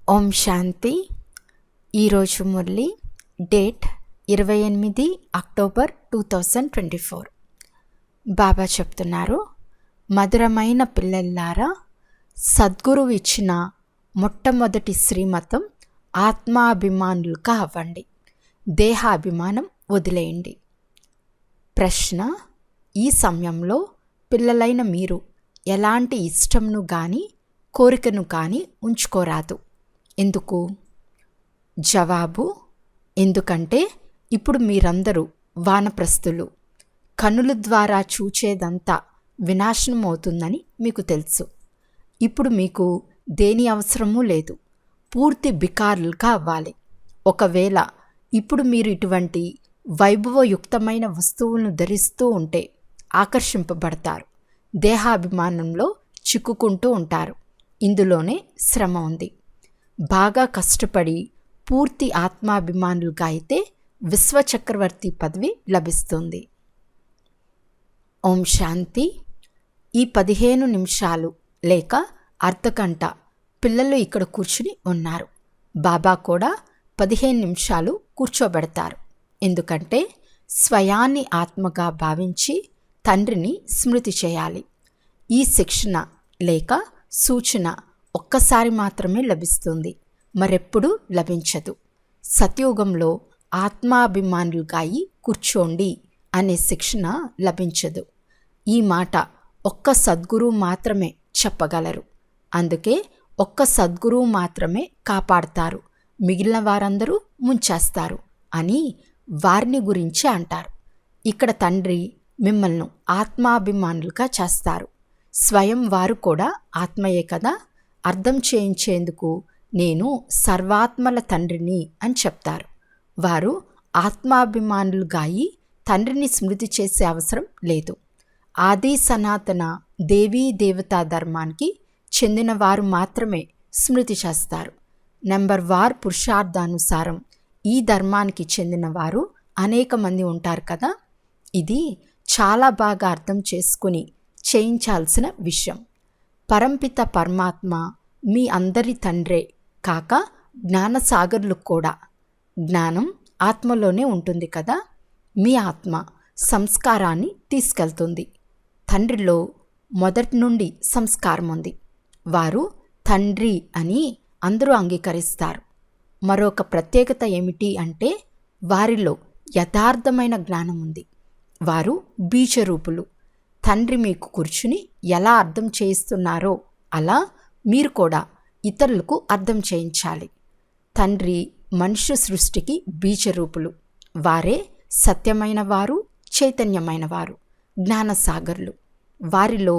ఓం శాంతి. ఈరోజు Murali date 28 October 2024. బాబా చెప్తున్నారు, మధురమైన పిల్లల్లారా, సద్గురువు ఇచ్చిన మొట్టమొదటి శ్రీమతం ఆత్మాభిమానులుగా అవ్వండి, దేహాభిమానం వదిలేయండి. ప్రశ్న: ఈ సమయంలో పిల్లలైన మీరు ఎలాంటి ఇష్టంను కానీ కోరికను కానీ ఉంచుకోరాదు. ఎందుకు? జవాబు: ఎందుకంటే ఇప్పుడు మీరందరూ వానప్రస్థులు. కన్నుల ద్వారా చూచేదంతా వినాశనం అవుతుందని మీకు తెలుసు. ఇప్పుడు మీకు దేని అవసరమూ లేదు. పూర్తి బికారులుగా అవ్వాలి. ఒకవేళ ఇప్పుడు మీరు ఇటువంటి వైభవయుక్తమైన వస్తువులను ధరిస్తూ ఉంటే ఆకర్షింపబడతారు, దేహాభిమానంలో చిక్కుకుంటూ ఉంటారు. ఇందులోనే శ్రమ ఉంది. బాగా కష్టపడి పూర్తి ఆత్మాభిమానులుగా అయితే విశ్వచక్రవర్తి పదవి లభిస్తుంది. ఓం శాంతి. ఈ 15 నిమిషాలు లేక అర్ధగంట పిల్లలు ఇక్కడ కూర్చుని ఉన్నారు. బాబా కూడా 15 నిమిషాలు కూర్చోబెడతారు. ఎందుకంటే స్వయాన్ని ఆత్మగా భావించి తండ్రిని స్మృతి చేయాలి. ఈ శిక్షణ లేక సూచన ఒక్కసారి మాత్రమే లభిస్తుంది, మరెప్పుడూ లభించదు. సత్యుగంలో ఆత్మాభిమానులుగా అయి కూర్చోండి అనే శిక్షణ లభించదు. ఈ మాట ఒక్క సద్గురువు మాత్రమే చెప్పగలరు. అందుకే ఒక్క సద్గురువు మాత్రమే కాపాడతారు, మిగిలిన వారందరూ ముంచేస్తారు అని వారిని గురించి అంటారు. ఇక్కడ తండ్రి మిమ్మల్ని ఆత్మాభిమానులుగా చేస్తారు. స్వయం వారు కూడా ఆత్మయే కదా. అర్థం చేయించేందుకు నేను సర్వాత్మల తండ్రిని అని చెప్తారు. వారు ఆత్మాభిమానులుగా అయి తండ్రిని స్మృతి చేసే అవసరం లేదు. ఆది సనాతన దేవీ దేవతా ధర్మానికి చెందిన వారు మాత్రమే స్మృతి చేస్తారు. నెంబర్ వార్ పురుషార్థానుసారం ఈ ధర్మానికి చెందిన వారు అనేక మంది ఉంటారు కదా. ఇది చాలా బాగా అర్థం చేసుకుని చేయించాల్సిన విషయం. పరంపిత పరమాత్మ మీ అందరి తండ్రే కాక జ్ఞానసాగర్లు కూడా. జ్ఞానం ఆత్మలోనే ఉంటుంది కదా. మీ ఆత్మ సంస్కారాన్ని తీసుకెళ్తుంది. తండ్రిలో మొదటి నుండి సంస్కారం ఉంది. వారు తండ్రి అని అందరూ అంగీకరిస్తారు. మరొక ప్రత్యేకత ఏమిటి అంటే వారిలో యథార్థమైన జ్ఞానం ఉంది. వారు బీజరూపులు. తండ్రి మీకు కూర్చుని ఎలా అర్థం చేయిస్తున్నారో అలా మీరు కూడా ఇతరులకు అర్థం చేయించాలి. తండ్రి మనుష్య సృష్టికి బీజరూపులు. వారే సత్యమైన వారు, చైతన్యమైన వారు, జ్ఞానసాగర్లు. వారిలో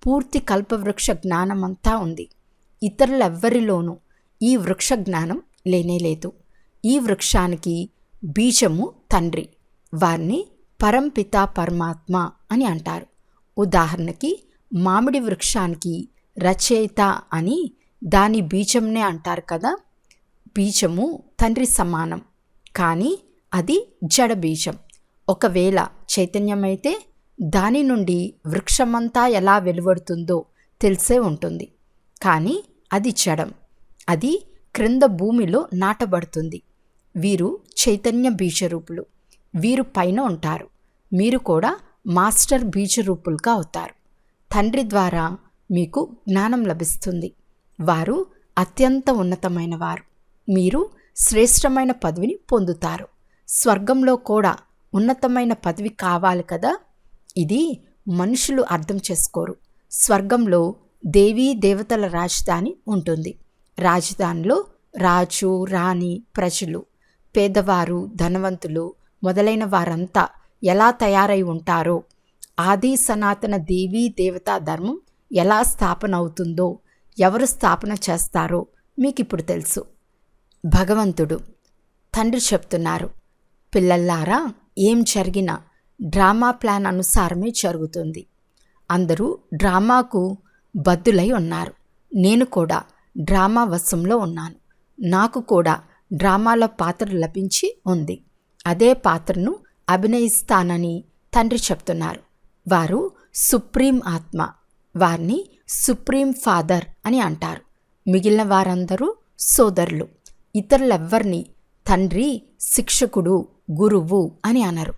పూర్తి కల్పవృక్ష జ్ఞానమంతా ఉంది. ఇతరులెవ్వరిలోనూ ఈ వృక్ష జ్ఞానం లేనేలేదు. ఈ వృక్షానికి బీజము తండ్రి. వారిని పరంపిత పరమాత్మ అని అంటారు. ఉదాహరణకి మామిడి వృక్షానికి రచయిత అని దాని బీజంనే అంటారు కదా. బీజము తండ్రి సమానం, కానీ అది జడ బీజం. ఒకవేళ చైతన్యమైతే దాని నుండి వృక్షమంతా ఎలా వెలువడుతుందో తెలిసే ఉంటుంది. కానీ అది జడం. అది క్రింద భూమిలో నాటబడుతుంది. వీరు చైతన్య బీజరూపులు. వీరు పైన ఉంటారు. మీరు కూడా మాస్టర్ బీజరూపులుగా అవుతారు. తండ్రి ద్వారా మీకు జ్ఞానం లభిస్తుంది. వారు అత్యంత ఉన్నతమైన వారు. మీరు శ్రేష్టమైన పదవిని పొందుతారు. స్వర్గంలో కూడా ఉన్నతమైన పదవి కావాలి కదా. ఇది మనుషులు అర్థం చేసుకోరు. స్వర్గంలో దేవీ దేవతల రాజధాని ఉంటుంది. రాజధానిలో రాజు, రాణి, ప్రజలు, పేదవారు, ధనవంతులు మొదలైన వారంతా ఎలా తయారై ఉంటారో, ఆది సనాతన దేవీ దేవతా ధర్మం ఎలా స్థాపన అవుతుందో, ఎవరు స్థాపన చేస్తారో మీకు ఇప్పుడు తెలుసు. భగవంతుడు తండ్రి చెప్తున్నారు, పిల్లల్లారా, ఏం జరిగినా డ్రామా ప్లాన్ అనుసారమే జరుగుతుంది. అందరూ డ్రామాకు బద్దులై ఉన్నారు. నేను కూడా డ్రామా వశంలో ఉన్నాను. నాకు కూడా డ్రామాలో పాత్ర లభించి ఉంది. అదే పాత్రను అభినయిస్తానని తండ్రి చెప్తున్నారు. వారు సుప్రీం ఆత్మ. వారిని సుప్రీం ఫాదర్ అని అంటారు. మిగిలిన వారందరూ సోదరులు. ఇతరులెవ్వరిని తండ్రి, శిక్షకుడు, గురువు అని అనరు.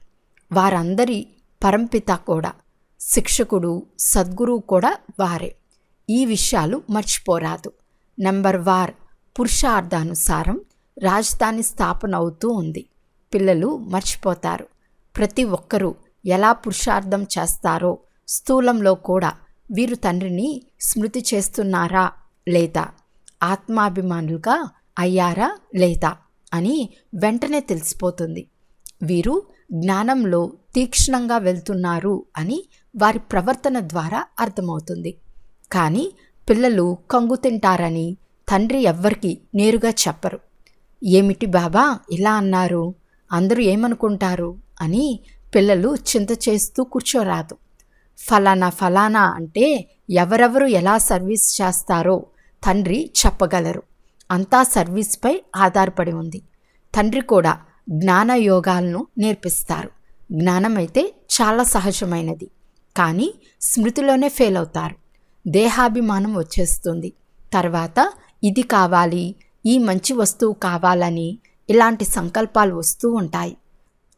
వారందరి పరంపిత కూడా, శిక్షకుడు, సద్గురువు కూడా వారే. ఈ విషయాలు మర్చిపోరాదు. నెంబర్ వార్ పురుషార్థానుసారం రాజధాని స్థాపన అవుతూ ఉంది. పిల్లలు మర్చిపోతారు. ప్రతి ఒక్కరూ ఎలా పురుషార్థం చేస్తారో స్థూలంలో కూడా వీరు తండ్రిని స్మృతి చేస్తున్నారా లేదా, ఆత్మాభిమానులుగా అయ్యారా లేదా అని వెంటనే తెలిసిపోతుంది. వీరు జ్ఞానంలో తీక్ష్ణంగా వెళ్తున్నారు అని వారి ప్రవర్తన ద్వారా అర్థమవుతుంది. కానీ పిల్లలు కంగు తింటారని తండ్రి ఎవ్వరికీ నేరుగా చెప్పరు. ఏమిటి బాబా ఇలా అన్నారు, అందరూ ఏమనుకుంటారు అని పిల్లలు చింత చేస్తూ కూర్చోరాదు. ఫలానా అంటే ఎవరెవరు ఎలా సర్వీస్ చేస్తారో తండ్రి చెప్పగలరు. అంతా సర్వీస్పై ఆధారపడి ఉంది. తండ్రి కూడా జ్ఞాన యోగాలను నేర్పిస్తారు. జ్ఞానమైతే చాలా సహజమైనది, కానీ స్మృతిలోనే ఫెయిల్ అవుతారు. దేహాభిమానం వచ్చేస్తుంది. తర్వాత ఇది కావాలి, ఈ మంచి వస్తువు కావాలని ఇలాంటి సంకల్పాలు వస్తూ ఉంటాయి.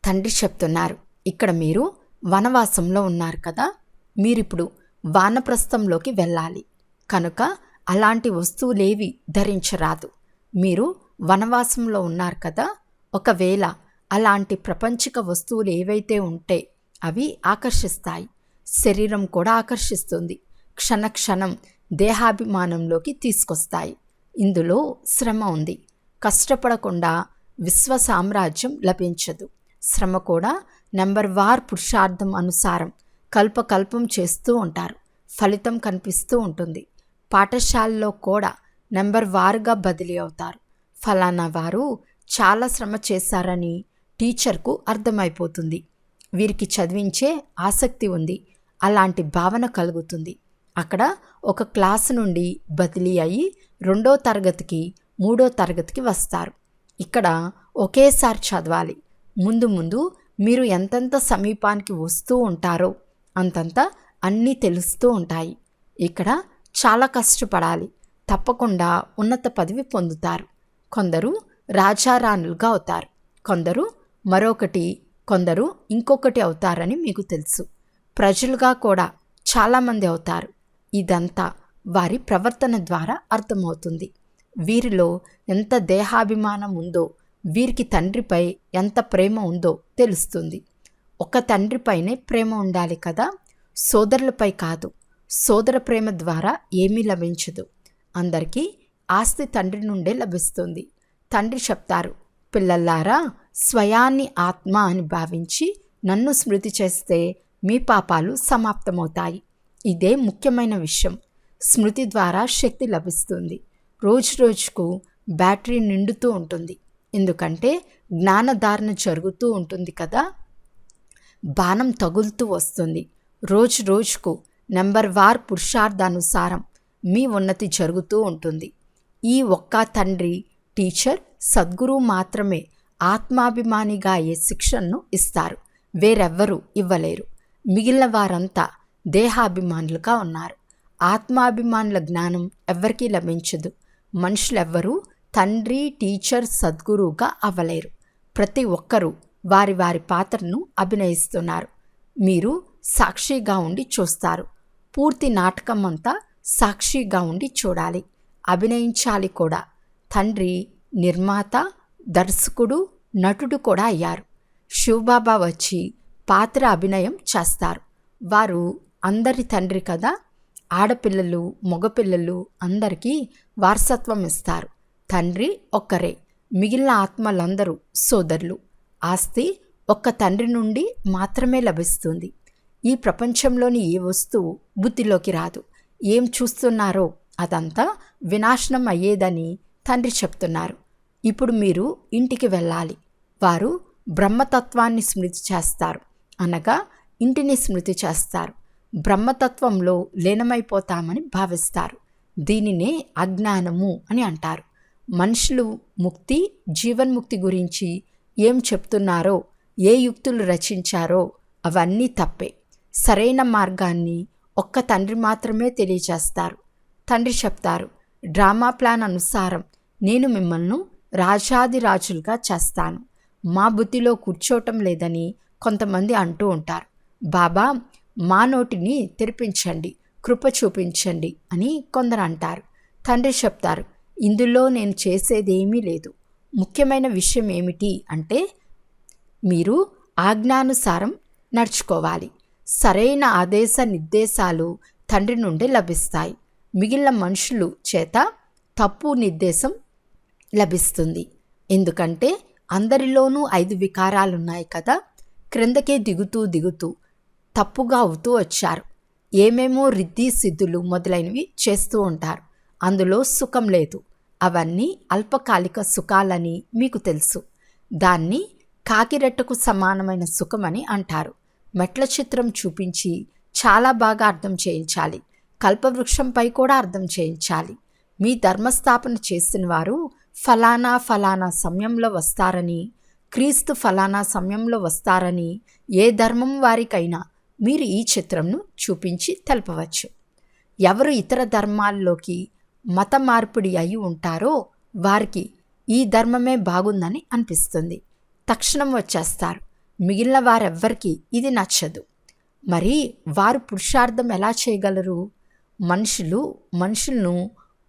తండ్రి చెప్తున్నారు, ఇక్కడ మీరు వనవాసంలో ఉన్నారు కదా, మీరిప్పుడు వానప్రస్థంలోకి వెళ్ళాలి. కనుక అలాంటి వస్తువులేవి ధరించరాదు. మీరు వనవాసంలో ఉన్నారు కదా, ఒకవేళ అలాంటి ప్రపంచిక వస్తువులు ఏవైతే ఉంటే అవి ఆకర్షిస్తాయి. శరీరం కూడా ఆకర్షిస్తుంది. క్షణక్షణం దేహాభిమానంలోకి తీసుకొస్తాయి. ఇందులో శ్రమ ఉంది. కష్టపడకుండా విశ్వ సామ్రాజ్యం లభించదు. శ్రమ కూడా నెంబర్ వార్ పురుషార్థం అనుసారం కల్పకల్పం చేస్తూ ఉంటారు. ఫలితం కనిపిస్తూ ఉంటుంది. పాఠశాలలో కూడా నెంబర్ వారుగా బదిలీ అవుతారు. ఫలానా వారు చాలా శ్రమ చేశారని టీచర్కు అర్థమైపోతుంది. వీరికి చదివించే ఆసక్తి ఉంది, అలాంటి భావన కలుగుతుంది. అక్కడ ఒక క్లాసు నుండి బదిలీ అయ్యి 2వ తరగతికి 3వ తరగతికి వస్తారు. ఇక్కడ ఒకేసారి చదవాలి. ముందు ముందు మీరు ఎంతెంత సమీపానికి వస్తూ ఉంటారో అంతంత అన్నీ తెలుస్తూ ఉంటాయి. ఇక్కడ చాలా కష్టపడాలి. తప్పకుండా ఉన్నత పదవి పొందుతారు. కొందరు రాజారాణులుగా అవుతారు, కొందరు మరొకటి, కొందరు ఇంకొకటి అవుతారని మీకు తెలుసు. ప్రజలుగా కూడా చాలామంది అవుతారు. ఇదంతా వారి ప్రవర్తన ద్వారా అర్థమవుతుంది. వీరిలో ఎంత దేహాభిమానం ఉందో, వీరికి తండ్రిపై ఎంత ప్రేమ ఉందో తెలుస్తుంది. ఒక తండ్రిపైనే ప్రేమ ఉండాలి కదా, సోదరులపై కాదు. సోదర ప్రేమ ద్వారా ఏమీ లభించదు. అందరికీ ఆస్తి తండ్రి నుండే లభిస్తుంది. తండ్రి చెప్తారు, పిల్లల్లారా, స్వయాన్ని ఆత్మ అని భావించి నన్ను స్మృతి చేస్తే మీ పాపాలు సమాప్తమవుతాయి. ఇదే ముఖ్యమైన విషయం. స్మృతి ద్వారా శక్తి లభిస్తుంది. రోజు రోజుకు బ్యాటరీ నిండుతూ ఉంటుంది. ఎందుకంటే జ్ఞానధారణ జరుగుతూ ఉంటుంది కదా, బాణం తగులుతూ వస్తుంది. రోజు రోజుకు నెంబర్ వార్ పురుషార్థానుసారం మీ ఉన్నతి జరుగుతూ ఉంటుంది. ఈ ఒక్క తండ్రి, టీచర్, సద్గురువు మాత్రమే ఆత్మాభిమానిగా అయ్యే శిక్షణను ఇస్తారు. వేరెవ్వరూ ఇవ్వలేరు. మిగిలిన వారంతా దేహాభిమానులుగా ఉన్నారు. ఆత్మాభిమానుల జ్ఞానం ఎవ్వరికీ లభించదు. మనుషులెవ్వరూ తండ్రి, టీచర్, సద్గురువుగా అవ్వలేరు. ప్రతి ఒక్కరూ వారి వారి పాత్రను అభినయిస్తున్నారు. మీరు సాక్షిగా ఉండి చూస్తారు. పూర్తి నాటకం అంతా సాక్షిగా ఉండి చూడాలి, అభినయించాలి కూడా. తండ్రి నిర్మాత, దర్శకుడు, నటుడు కూడా అయ్యారు. శివబాబా వచ్చి పాత్ర అభినయం చేస్తారు. వారు అందరి తండ్రి కదా. ఆడపిల్లలు, మగపిల్లలు అందరికీ వారసత్వం ఇస్తారు. తండ్రి ఒక్కరే, మిగిలిన ఆత్మలందరూ సోదరులు. ఆస్తి ఒక్క తండ్రి నుండి మాత్రమే లభిస్తుంది. ఈ ప్రపంచంలోని ఏ వస్తువు బుద్ధిలోకి రాదు. ఏం చూస్తున్నారో అదంతా వినాశనం అయ్యేదని తండ్రి చెప్తున్నారు. ఇప్పుడు మీరు ఇంటికి వెళ్ళాలి. వారు బ్రహ్మతత్వాన్ని స్మృతి చేస్తారు, అనగా ఇంటిని స్మృతి చేస్తారు. బ్రహ్మతత్వంలో లీనమైపోతామని భావిస్తారు. దీనినే అజ్ఞానము అని అంటారు. మనుషులు ముక్తి, జీవన్ముక్తి గురించి ఏం చెప్తున్నారో, ఏ యుక్తులు రచించారో అవన్నీ తప్పే. సరైన మార్గాన్ని ఒక్క తండ్రి మాత్రమే తెలియచేస్తారు. తండ్రి చెప్తారు, డ్రామా ప్లాన్ అనుసారం నేను మిమ్మల్ని రాజాదిరాజులుగా చేస్తాను. మా బుద్ధిలో కూర్చోవటం లేదని కొంతమంది అంటూ ఉంటారు. బాబా మా నోటిని తెరిపించండి, కృప చూపించండి అని కొందరు అంటారు. తండ్రి చెప్తారు, ఇందులో నేను చేసేదేమీ లేదు. ముఖ్యమైన విషయం ఏమిటి అంటే మీరు ఆజ్ఞానుసారం నడుచుకోవాలి. సరైన ఆదేశ నిర్దేశాలు తండ్రి నుండి లభిస్తాయి. మిగిలిన మనుషులు చేత తప్పు నిర్దేశం లభిస్తుంది. ఎందుకంటే అందరిలోనూ 5 వికారాలున్నాయి కదా. క్రిందకే దిగుతూ తప్పుగా అవుతూ వచ్చారు. ఏమేమో రిద్ధి సిద్ధులు మొదలైనవి చేస్తూ ఉంటారు. అందులో సుఖం లేదు. అవన్నీ అల్పకాలిక సుఖాలని మీకు తెలుసు. దాన్ని కాకిరెట్టకు సమానమైన సుఖమని అంటారు. మెట్ల చిత్రం చూపించి చాలా బాగా అర్థం చేయించాలి. కల్పవృక్షంపై కూడా అర్థం చేయించాలి. మీ ధర్మస్థాపన చేసిన వారు ఫలానా సమయంలో వస్తారని, క్రీస్తు ఫలానా సమయంలో వస్తారని ఏ ధర్మం వారికైనా మీరు ఈ చిత్రంను చూపించి తెలపవచ్చు. ఎవరు ఇతర ధర్మాల్లోకి మత మార్పిడి అయి ఉంటారో వారికి ఈ ధర్మమే బాగుందని అనిపిస్తుంది. తక్షణం వచ్చేస్తారు. మిగిలిన వారెవ్వరికీ ఇది నచ్చదు. మరి వారు పురుషార్థం ఎలా చేయగలరు? మనుషులను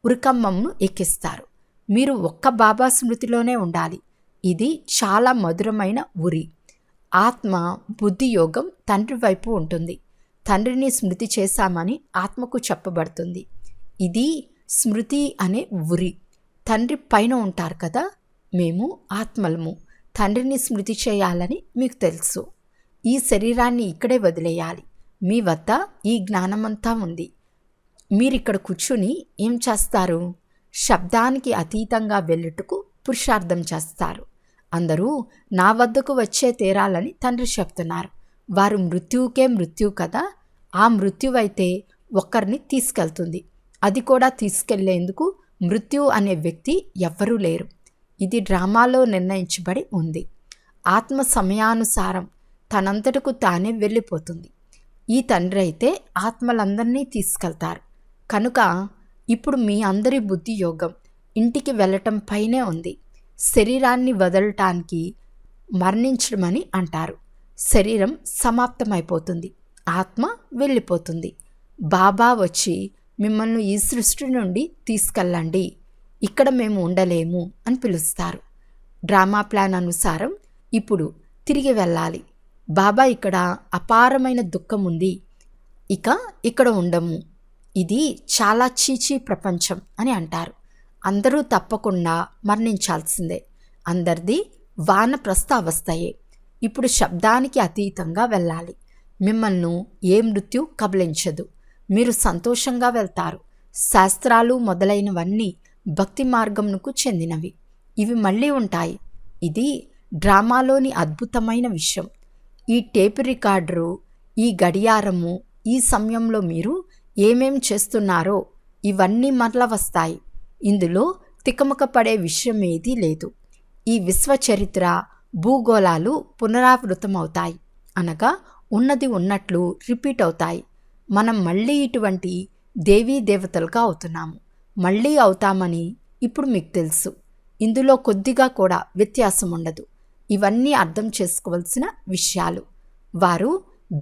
ఉరికమ్మను ఎక్కిస్తారు. మీరు ఒక్క బాబా స్మృతిలోనే ఉండాలి. ఇది చాలా మధురమైన ఉరి. ఆత్మ బుద్ధి యోగం తండ్రి వైపు ఉంటుంది. తండ్రిని స్మృతి చేశామని ఆత్మకు చెప్పబడుతుంది. ఇది స్మృతి అనే ఉరి. తండ్రి పైన ఉంటారు కదా. మేము ఆత్మలము. తండ్రిని స్మృతి చేయాలని మీకు తెలుసు. ఈ శరీరాన్ని ఇక్కడే వదిలేయాలి. మీ వద్ద ఈ జ్ఞానమంతా ఉంది. మీరిక్కడ కూర్చుని ఏం చేస్తారు? శబ్దానికి అతీతంగా వెళ్ళుటకు పురుషార్థం చేస్తారు. అందరూ నా వద్దకు వచ్చే తీరాలని తండ్రి చెప్తున్నారు. వారు మృత్యువుకే మృత్యు కదా. ఆ మృత్యువైతే ఒక్కరిని తీసుకెళ్తుంది. అది కూడా తీసుకెళ్లేందుకు మృత్యు అనే వ్యక్తి ఎవ్వరూ లేరు. ఇది డ్రామాలో నిర్ణయించబడి ఉంది. ఆత్మ సమయానుసారం తనంతటకు తానే వెళ్ళిపోతుంది. ఈ తండ్రి అయితే ఆత్మలందరినీ తీసుకెళ్తారు. కనుక ఇప్పుడు మీ అందరి బుద్ధి యోగం ఇంటికి వెళ్ళటం పైనే ఉంది. శరీరాన్ని వదలటానికి మరణించడమని అంటారు. శరీరం సమాప్తమైపోతుంది. ఆత్మ వెళ్ళిపోతుంది. బాబా వచ్చి మిమ్మల్ని ఈ సృష్టి నుండి తీసుకెళ్ళండి, ఇక్కడ మేము ఉండలేము అని పిలుస్తారు. డ్రామా ప్లాన్ అనుసారం ఇప్పుడు తిరిగి వెళ్ళాలి. బాబా ఇక్కడ అపారమైన దుఃఖం ఉంది, ఇక ఇక్కడ ఉండము, ఇది చాలా చీచీ ప్రపంచం అని అంటారు. అందరూ తప్పకుండా మరణించాల్సిందే. అందరిది వానప్రస్థ అవస్థయే. ఇప్పుడు శబ్దానికి అతీతంగా వెళ్ళాలి. మిమ్మల్ని ఏ మృత్యు కబలించదు. మీరు సంతోషంగా వెళ్తారు. శాస్త్రాలు మొదలైనవన్నీ భక్తి మార్గంకు చెందినవి. ఇవి మళ్ళీ ఉంటాయి. ఇది డ్రామాలోని అద్భుతమైన విషయం. ఈ టేప్ రికార్డరు, ఈ గడియారము, ఈ సమయంలో మీరు ఏమేం చేస్తున్నారో ఇవన్నీ మరల వస్తాయి. ఇందులో తికమక పడే విషయం ఏదీ లేదు. ఈ విశ్వ చరిత్ర, భూగోళాలు పునరావృతమవుతాయి. అనగా ఉన్నది ఉన్నట్లు రిపీట్ అవుతాయి. మనం మళ్ళీ ఇటువంటి దేవీ దేవతలుగా అవుతున్నాము. మళ్ళీ అవుతామని ఇప్పుడు మీకు తెలుసు. ఇందులో కొద్దిగా కూడా వ్యత్యాసం ఉండదు. ఇవన్నీ అర్థం చేసుకోవలసిన విషయాలు. వారు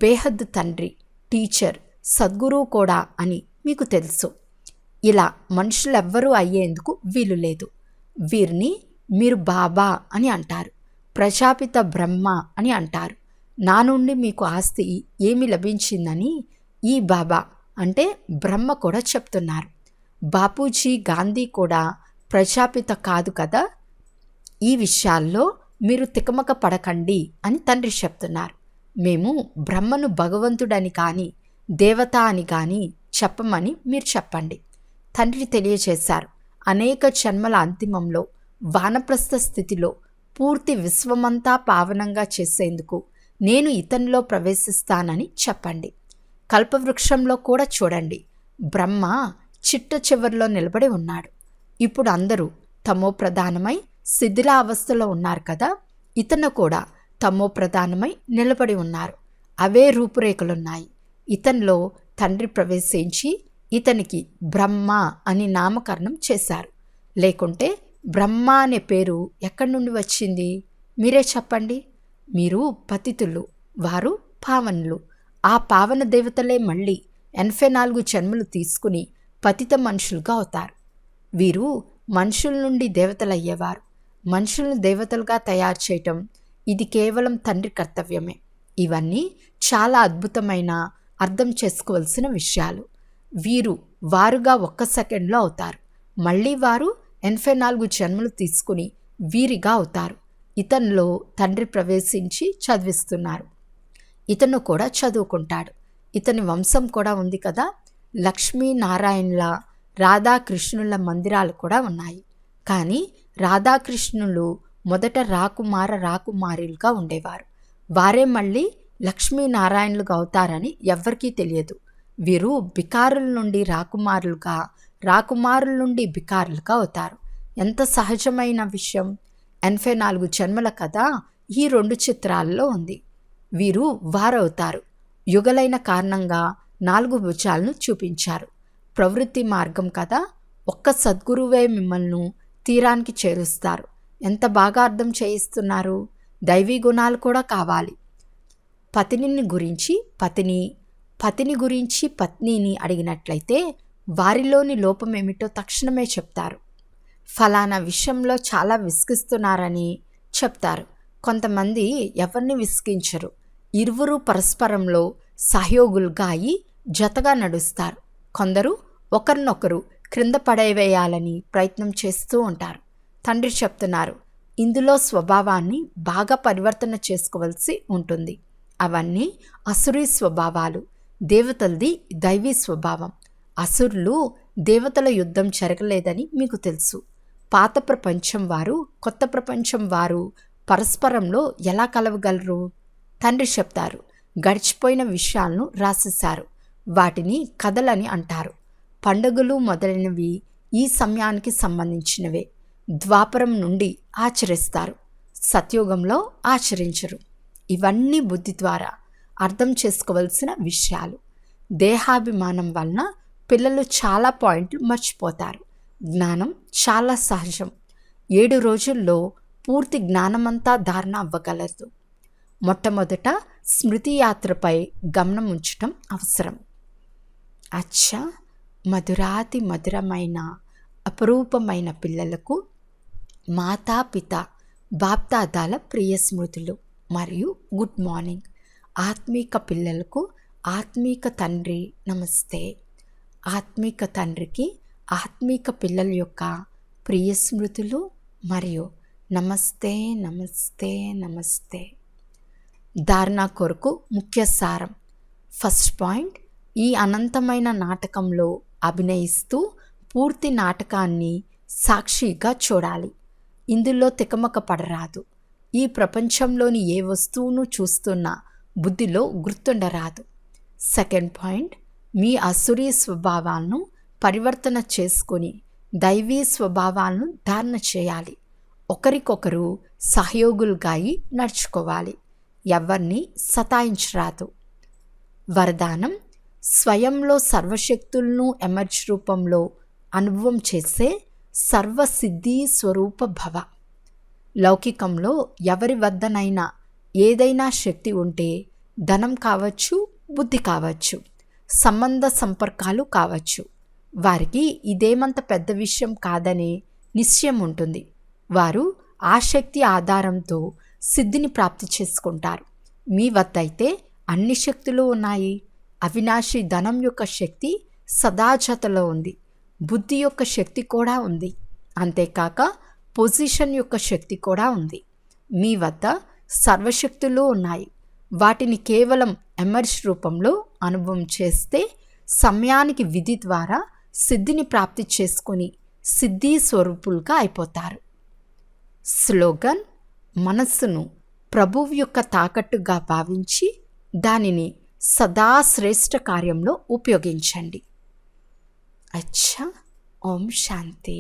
బేహద్ తండ్రి, టీచర్, సద్గురువు కూడా అని మీకు తెలుసు. ఇలా మనుషులెవ్వరూ అయ్యేందుకు వీలు లేదు. వీరిని మీరు బాబా అని అంటారు. ప్రజాపిత బ్రహ్మ అని అంటారు. నా నుండి మీకు ఆస్తి ఏమి లభించిందని ఈ బాబా అంటే బ్రహ్మ కూడా చెప్తున్నారు. బాపూజీ, గాంధీ కూడా ప్రజాపిత కాదు కదా. ఈ విషయాల్లో మీరు తికమక పడకండి అని తండ్రి చెప్తున్నారు. మేము బ్రహ్మను భగవంతుడని కానీ దేవత అని కానీ చెప్పమని మీరు చెప్పండి. తండ్రి తెలియచేశారు. అనేక జన్మల అంతిమంలో వానప్రస్థ స్థితిలో పూర్తి విశ్వమంతా పావనంగా చేసేందుకు నేను ఇతనిలో ప్రవేశిస్తానని చెప్పండి. కల్పవృక్షంలో కూడా చూడండి, బ్రహ్మ చిట్ట చివరిలో నిలబడి ఉన్నాడు. ఇప్పుడు అందరూ తమో ప్రధానమై శిథిలావస్థలో ఉన్నారు కదా. ఇతను కూడా తమో ప్రధానమై నిలబడి ఉన్నారు. అవే రూపురేఖలున్నాయి. ఇతనిలో తండ్రి ప్రవేశించి ఇతనికి బ్రహ్మ అని నామకరణం చేశారు. లేకుంటే బ్రహ్మ అనే పేరు ఎక్కడి నుండి వచ్చింది? మీరే చెప్పండి. మీరు పతితులు, వారు పావనులు. ఆ పావన దేవతలే మళ్ళీ 84 జన్మలు తీసుకుని పతిత మనుషులుగా అవుతారు. వీరు మనుషుల నుండి దేవతలయ్యేవారు. మనుషులను దేవతలుగా తయారు చేయటం ఇది కేవలం తండ్రి కర్తవ్యమే. ఇవన్నీ చాలా అద్భుతమైన, అర్థం చేసుకోవలసిన విషయాలు. వీరు వారుగా ఒక్క సెకండ్లో అవుతారు. మళ్ళీ వారు 84 జన్మలు తీసుకుని వీరిగా అవుతారు. ఇతనిలో తండ్రి ప్రవేశించి చదివిస్తున్నారు. ఇతను కూడా చదువుకుంటాడు. ఇతని వంశం కూడా ఉంది కదా. లక్ష్మీనారాయణుల, రాధాకృష్ణుల మందిరాలు కూడా ఉన్నాయి. కానీ రాధాకృష్ణులు మొదట రాకుమారులుగా ఉండేవారు. వారే మళ్ళీ లక్ష్మీనారాయణులుగా అవుతారని ఎవ్వరికీ తెలియదు. వీరు బికారుల నుండి రాకుమారులుగా, రాకుమారుల నుండి బికారులుగా అవుతారు. ఎంత సహజమైన విషయం. 84 జన్మల కథ ఈ 2 చిత్రాల్లో ఉంది. వీరు వారవుతారు. యుగలైన కారణంగా 4 భుజాలను చూపించారు. ప్రవృత్తి మార్గం కదా. ఒక్క సద్గురువే మిమ్మల్ని తీరానికి చేరుస్తారు. ఎంత బాగా అర్థం చేయిస్తున్నారు. దైవీ గుణాలు కూడా కావాలి. పతిని గురించి పత్నిని అడిగినట్లయితే వారిలోని లోపమేమిటో తక్షణమే చెప్తారు. ఫలానా విషయంలో చాలా విసిగిస్తున్నారని చెప్తారు. కొంతమంది ఎవరిని విసిగించరు. ఇరువురు పరస్పరంలో సహయోగులుగా అయి జతగా నడుస్తారు. కొందరు ఒకరినొకరు క్రింద పడవేయాలని ప్రయత్నం చేస్తూ ఉంటారు. తండ్రి చెప్తున్నారు, ఇందులో స్వభావాన్ని బాగా పరివర్తన చేసుకోవలసి ఉంటుంది. అవన్నీ అసురీ స్వభావాలు. దేవతలది దైవీ స్వభావం. అసురులు దేవతల యుద్ధం జరగలేదని మీకు తెలుసు. పాత ప్రపంచం వారు, కొత్త ప్రపంచం వారు పరస్పరంలో ఎలా కలవగలరు? తండ్రి చెప్తారు, గడిచిపోయిన విషయాలను రాసేశారు. వాటిని కథలని అంటారు. పండుగలు మొదలైనవి ఈ సమయానికి సంబంధించినవే. ద్వాపరం నుండి ఆచరిస్తారు, సత్యుగంలో ఆచరించరు. ఇవన్నీ బుద్ధి ద్వారా అర్థం చేసుకోవలసిన విషయాలు. దేహాభిమానం వలన పిల్లలు చాలా పాయింట్లు మర్చిపోతారు. జ్ఞానం చాలా సహజం. 7 రోజుల్లో పూర్తి జ్ఞానమంతా ధారణ అవ్వగలదు. మొట్టమొదట స్మృతి యాత్రపై గమనం ఉంచటం అవసరం. అచ్చా, మధురాతి మధురమైన అపరూపమైన పిల్లలకు మాతాపిత బాప్దాదాల ప్రియ స్మృతులు మరియు గుడ్ మార్నింగ్. ఆత్మీక పిల్లలకు ఆత్మీక తండ్రి నమస్తే. ఆత్మీక తండ్రికి ఆత్మీక పిల్లల యొక్క ప్రియ స్మృతులు మరియు నమస్తే నమస్తే నమస్తే. ధారణ కొరకు ముఖ్య సారం. ఫస్ట్ పాయింట్, ఈ అనంతమైన నాటకంలో అభినయిస్తూ పూర్తి నాటకాన్ని సాక్షిగా చూడాలి. ఇందులో తికమక పడరాదు. ఈ ప్రపంచంలోని ఏ వస్తువును చూస్తున్నా బుద్ధిలో గుర్తుండరాదు. సెకండ్ పాయింట్, మీ అసురీ స్వభావాలను పరివర్తన చేసుకొని దైవీ స్వభావాలను ధారణ చేయాలి. ఒకరికొకరు సహయోగులుగా నడుచుకోవాలి. ఎవరిని సతాయించరాదు. వరదానం, స్వయంలో సర్వశక్తులను ఎమర్జ్ రూపంలో అనుభవం చేసే సర్వసిద్ధి స్వరూప భవ. లౌకికంలో ఎవరి వద్దనైనా ఏదైనా శక్తి ఉంటే, ధనం కావచ్చు, బుద్ధి కావచ్చు, సంబంధ సంపర్కాలు కావచ్చు, వారికి ఇదేమంత పెద్ద విషయం కాదనే నిశ్చయం ఉంటుంది. వారు ఆ శక్తి ఆధారంతో సిద్ధిని ప్రాప్తి చేసుకుంటారు. మీ వద్ద అయితే అన్ని శక్తులు ఉన్నాయి. అవినాశి ధనం యొక్క శక్తి సదాజతలో ఉంది. బుద్ధి యొక్క శక్తి కూడా ఉంది. అంతేకాక పొజిషన్ యొక్క శక్తి కూడా ఉంది. మీ వద్ద సర్వశక్తులు ఉన్నాయి. వాటిని కేవలం ఎమర్జ్ రూపంలో అనుభవం చేస్తే సమయానికి విధి ద్వారా సిద్ధిని ప్రాప్తి చేసుకుని సిద్ధి స్వరూపులుగా అయిపోతారు. స్లోగన్, మనస్సును ప్రభువు యొక్క తాకట్టుగా భావించి దానిని సదా శ్రేష్ఠ కార్యంలో ఉపయోగించండి. అచ్చా, ఓం శాంతి.